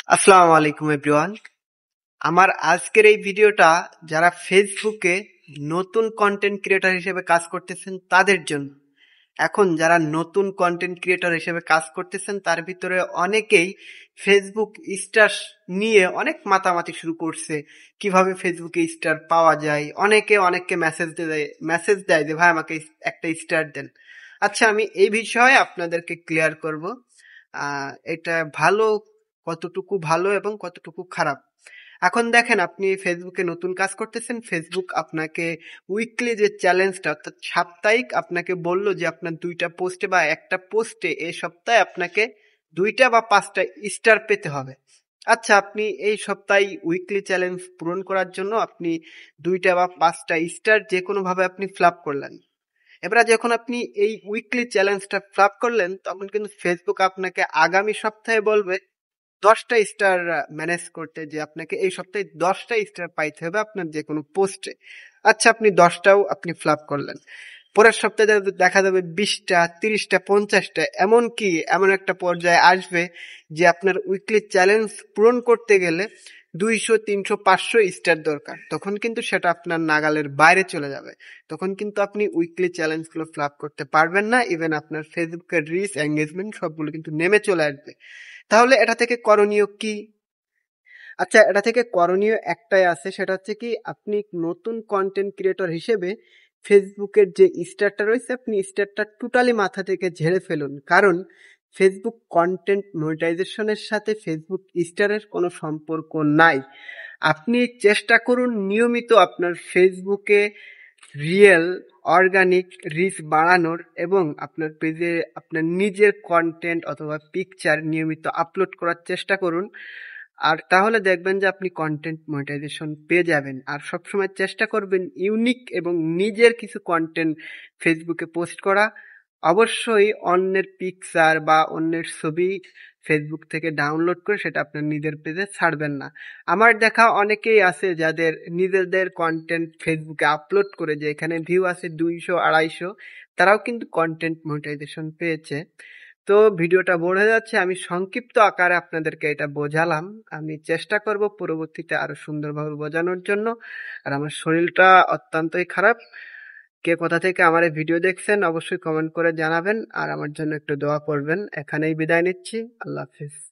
আসসালামু আলাইকুম এভরিওয়ান। আমার আজকের এই ভিডিওটা যারা ফেসবুকে নতুন কন্টেন্ট ক্রিয়েটর হিসেবে কাজ করতেছেন তাদের জন্য। এখন যারা নতুন কন্টেন্ট ক্রিয়েটর হিসেবে কাজ করতেছেন তার ভিতরে অনেকেই ফেসবুক স্টার নিয়ে অনেক মাতামাতি শুরু করছে, কিভাবে ফেসবুকে স্টার পাওয়া যায়। অনেককে মেসেজ দেয় যে ভাই আমাকে একটা স্টার দেন। আচ্ছা, আমি এই বিষয়ে আপনাদেরকে ক্লিয়ার করব এটা কতটুকু ভালো এবং কতটুকু খারাপ। এখন দেখেন, আপনি ফেসবুকে নতুন কাজ করতেছেন, ফেসবুক আপনাকে উইকলি যে চ্যালেঞ্জটা অর্থাৎ সাপ্তাহিক আপনাকে বললো যে আপনার 2টা পোস্টে বা একটা পোস্টে এই সপ্তাহে আপনাকে 2টা বা 5টা স্টার পেতে হবে। আচ্ছা, আপনি এই সপ্তাহে উইকলি চ্যালেঞ্জ পূরণ করার জন্য আপনি 2টা বা 5টা স্টার যে কোনো ভাবে আপনি ফ্লাপ করলেন। এবার যখন আপনি এই উইকলি চ্যালেঞ্জটা ফ্লাপ করলেন, তখন কিন্তু ফেসবুক আপনাকে আগামী সপ্তাহে বলবে 10টা স্টার ম্যানেজ করতে, যে আপনাকে এই সপ্তাহে 10টা স্টার পাইতে হবে আপনার যে কোনো পোস্টে। আচ্ছা, আপনি 10টাও আপনি ফ্লাপ করলেন। পরের সপ্তাহে দেখা যাবে 20টা, 30টা, 50টা, এমনকি এমন একটা পর্যায়ে আসবে যে আপনার উইকলি চ্যালেঞ্জ পূরণ করতে গেলে 200, 300, 500 স্টার দরকার। তখন কিন্তু সেটা আপনার নাগালের বাইরে চলে যাবে। তখন কিন্তু আপনি উইকলি চ্যালেঞ্জগুলো ফ্লাপ করতে পারবেন না। ইভেন আপনার ফেসবুকের রিচ, এঙ্গেজমেন্ট সবগুলো কিন্তু নেমে চলে আসবে। তাহলে এটা থেকে করণীয় কি? আচ্ছা, এটা থেকে করণীয় একটাই আছে, সেটা হচ্ছে কি, আপনি নতুন কন্টেন্ট ক্রিয়েটর হিসেবে ফেসবুকের যে স্টারটা রয়েছে আপনি স্টারটা টোটালি মাথা থেকে ঝেড়ে ফেলুন। কারণ ফেসবুক কন্টেন্ট মনিটাইজেশনের সাথে ফেসবুক স্টারের কোনো সম্পর্ক নাই। আপনি চেষ্টা করুন নিয়মিত আপনার ফেসবুকে রিয়েল অর্গানিক রিচ বাড়ানোর এবং আপনার পেজে আপনার নিজের কন্টেন্ট অথবা পিকচার নিয়মিত আপলোড করার চেষ্টা করুন। আর তাহলে দেখবেন যে আপনি কন্টেন্ট মনিটাইজেশন পেয়ে যাবেন। আর সবসময় চেষ্টা করবেন ইউনিক এবং নিজের কিছু কন্টেন্ট ফেসবুকে পোস্ট করা। অবশ্যই অন্যের পিকচার বা অন্যের ছবি ফেসবুক থেকে ডাউনলোড করে সেটা আপনার নিজের পেজে ছাড়বেন না। আমার দেখা অনেকেই আছে যাদের নিজেদের কন্টেন্ট ফেসবুকে আপলোড করে, যে এখানে ভিউ আছে 200, 250, তারাও কিন্তু কন্টেন্ট মনিটাইজেশন পেয়েছে। তো ভিডিওটা বড় হয়ে যাচ্ছে, আমি সংক্ষিপ্ত আকারে আপনাদেরকে এটা বোঝালাম। আমি চেষ্টা করব পরবর্তীতে আরো সুন্দরভাবে বোঝানোর জন্য। আর আমার শরীরটা অত্যন্তই খারাপ। কে কোথা থেকে আমার এই ভিডিও দেখছেন অবশ্যই কমেন্ট করে জানাবেন, আর আমার জন্য একটু দোয়া করবেন। এখানেই বিদায় নিচ্ছি। আল্লাহ হাফিজ।